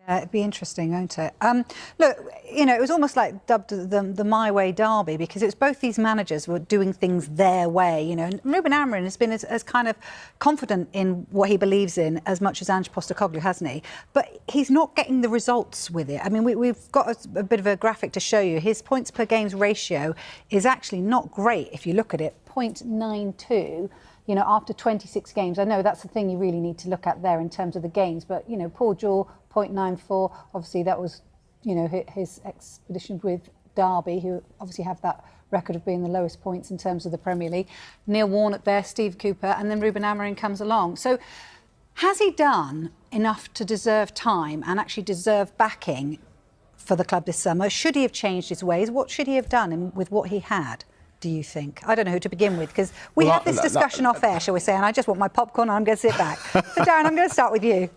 It'd be interesting, won't it? Look, you know, it was almost like dubbed the My Way derby, because it's both these managers were doing things their way, you know. And Ruben Amorim has been as kind of confident in what he believes in as much as Ange Postecoglou, hasn't he? But he's not getting the results with it. I mean, we've got a bit of a graphic to show you. His points per games ratio is actually not great if you look at it, 0.92. You know, after 26 games. I know that's the thing you really need to look at there in terms of the games, but, you know, Paul Jewell, 0.94. Obviously, that was, you know, his expedition with Derby, who obviously have that record of being the lowest points in terms of the Premier League. Neil Warnock there, Steve Cooper, and then Ruben Amorim comes along. So has he done enough to deserve time and actually deserve backing for the club this summer? Should he have changed his ways? What should he have done with what he had, do you think? I don't know who to begin with, because we had this discussion off air, shall we say, and I just want my popcorn and I'm going to sit back. So, Darren, I'm going to start with you.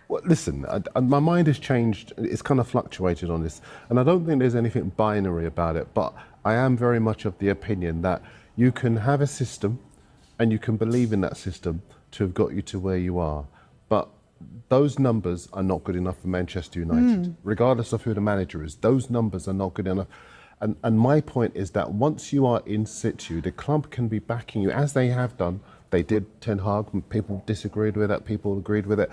Well, listen, my mind has changed. It's kind of fluctuated on this, and I don't think there's anything binary about it, but I am very much of the opinion that you can have a system and you can believe in that system to have got you to where you are, but those numbers are not good enough for Manchester United. Regardless of who the manager is, those numbers are not good enough. And my point is that once you are in situ, the club can be backing you, as they have done. They did Ten Hag, people disagreed with it, people agreed with it.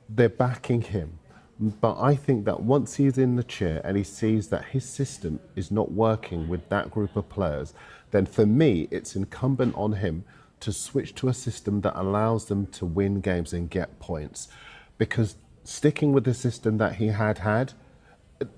They're backing him. But I think that once he's in the chair and he sees that his system is not working with that group of players, then for me, it's incumbent on him to switch to a system that allows them to win games and get points. Because sticking with the system that he had,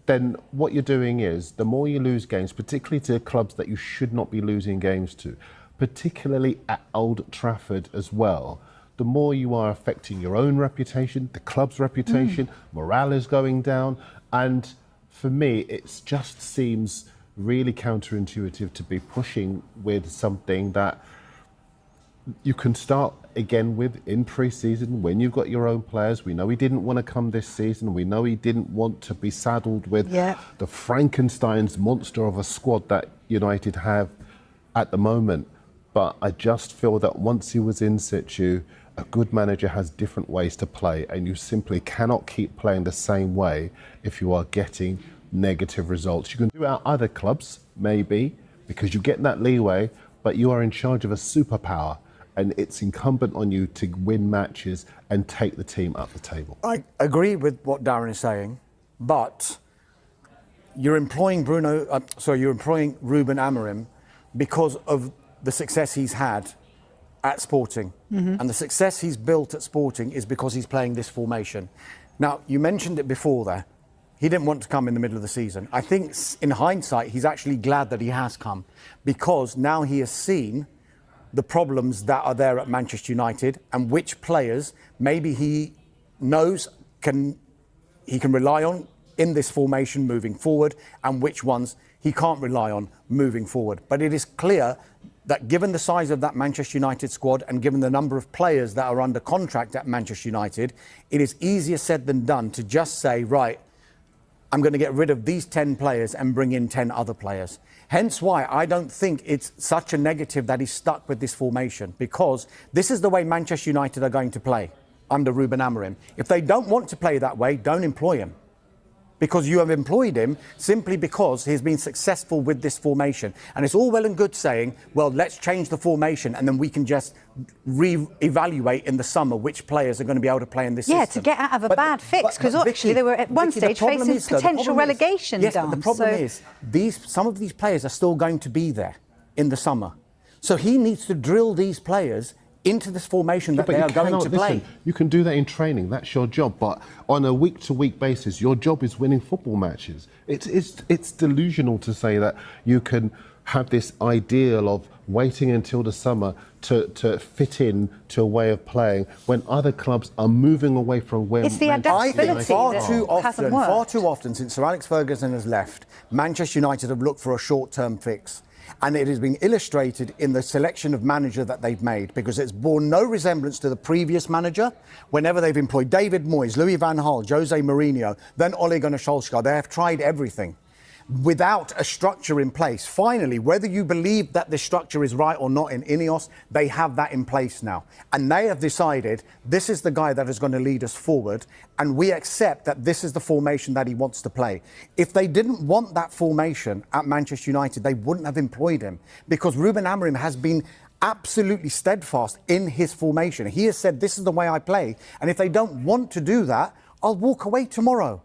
then what you're doing is, the more you lose games, particularly to clubs that you should not be losing games to, particularly at Old Trafford as well, the more you are affecting your own reputation, the club's reputation, morale is going down. And for me, it just seems really counterintuitive to be pushing with something that you can start again with in pre-season when you've got your own players. We know he didn't want to come this season. We know he didn't want to be saddled with the Frankenstein's monster of a squad that United have at the moment. But I just feel that once he was in situ, a good manager has different ways to play, and you simply cannot keep playing the same way if you are getting negative results. You can do out other clubs, maybe, because you get that leeway, but you are in charge of a superpower. And it's incumbent on you to win matches and take the team up the table. I agree with what Darren is saying, but you're employing Ruben Amorim because of the success he's had at Sporting. And the success he's built at Sporting is because he's playing this formation. Now, you mentioned it before there. He didn't want to come in the middle of the season. I think in hindsight, he's actually glad that he has come, because now he has seen the problems that are there at Manchester United and which players maybe he knows he can rely on in this formation moving forward, and which ones he can't rely on moving forward. But it is clear that given the size of that Manchester United squad and given the number of players that are under contract at Manchester United, it is easier said than done to just say, right, I'm going to get rid of these 10 players and bring in 10 other players. Hence why I don't think it's such a negative that he's stuck with this formation, because this is the way Manchester United are going to play under Ruben Amorim. If they don't want to play that way, don't employ him, because you have employed him simply because he's been successful with this formation. And it's all well and good saying, well, let's change the formation and then we can just re-evaluate in the summer which players are going to be able to play in this system. Yeah, to get out of a bad fix, because actually they were at one stage facing potential relegation. Yes, but the problem is, some of these players are still going to be there in the summer. So he needs to drill these players into this formation that they are going to play. You can do that in training, that's your job, but on a week-to-week basis, your job is winning football matches. It's delusional to say that you can have this ideal of waiting until the summer to fit in to a way of playing when other clubs are moving away from where... It's the adaptability. I think far too often since Sir Alex Ferguson has left, Manchester United have looked for a short-term fix. And it has been illustrated in the selection of manager that they've made, because it's borne no resemblance to the previous manager. Whenever they've employed David Moyes, Louis van Gaal, Jose Mourinho, then Ole Gunnar Solskjaer, they have tried everything. without a structure in place. Finally, whether you believe that the structure is right or not in Ineos, they have that in place now. And they have decided this is the guy that is going to lead us forward, and we accept that this is the formation that he wants to play. If they didn't want that formation at Manchester United, they wouldn't have employed him, because Ruben Amorim has been absolutely steadfast in his formation. He has said, this is the way I play, and if they don't want to do that, I'll walk away tomorrow.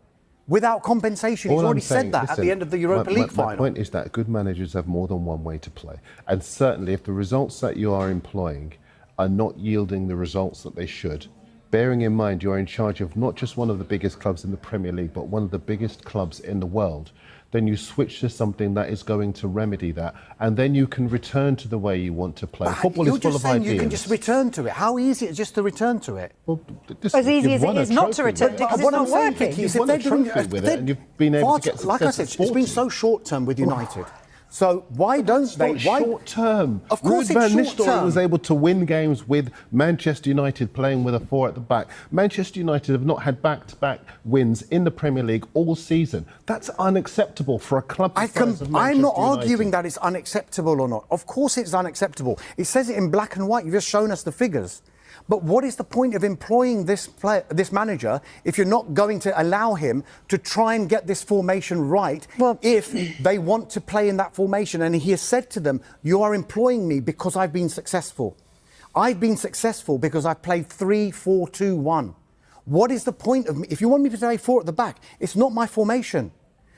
Without compensation. He's already said that at the end of the Europa League final. My point is that good managers have more than one way to play. And certainly if the results that you are employing are not yielding the results that they should, bearing in mind you're in charge of not just one of the biggest clubs in the Premier League, but one of the biggest clubs in the world, then you switch to something that is going to remedy that, and then you can return to the way you want to play. Football is full of ideas. You can just return to it. How easy is it just to return to it? Well, as easy as it is not to return to it, because it's not working. You've won a trophy with it, and you've been able to get success. Like I said, it's been so short-term with United. So why don't they? Why short term? Of course, Ruud it's van short term. Nistelrooy was able to win games with Manchester United playing with a 4 at the back. Manchester United have not had back-to-back wins in the Premier League all season. That's unacceptable for a club the size of Manchester I'm not United. arguing that it's unacceptable or not. Of course, it's unacceptable. It says it in black and white. You've just shown us the figures. But what is the point of employing this manager if you're not going to allow him to try and get this formation right, if they want to play in that formation? And he has said to them, you are employing me because I've been successful. I've been successful because I've played 3-4-2-1. What is the point of me? If you want me to play 4 at the back, it's not my formation.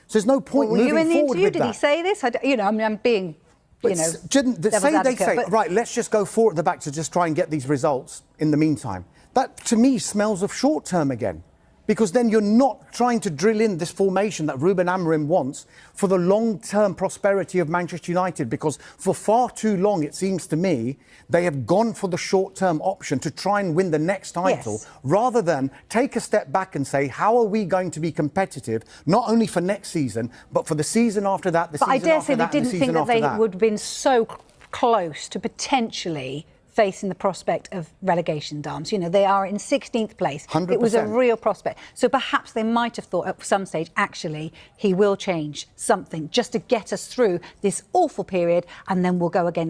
So there's no point moving forward with that. Were you in the interview? Did he say this? I'm being... But right, let's just go 4 at the back to just try and get these results in the meantime. That, to me, smells of short term again. Because then you're not trying to drill in this formation that Ruben Amorim wants for the long-term prosperity of Manchester United. Because for far too long, it seems to me, they have gone for the short-term option to try and win the next title, rather than take a step back and say, how are we going to be competitive, not only for next season, but for the season after that, the season after that, and the season after that. But I dare say they didn't think that they would have been so close to potentially facing the prospect of relegation, Dams. You know, they are in 16th place. 100%. It was a real prospect. So perhaps they might have thought at some stage, actually, he will change something just to get us through this awful period, and then we'll go again.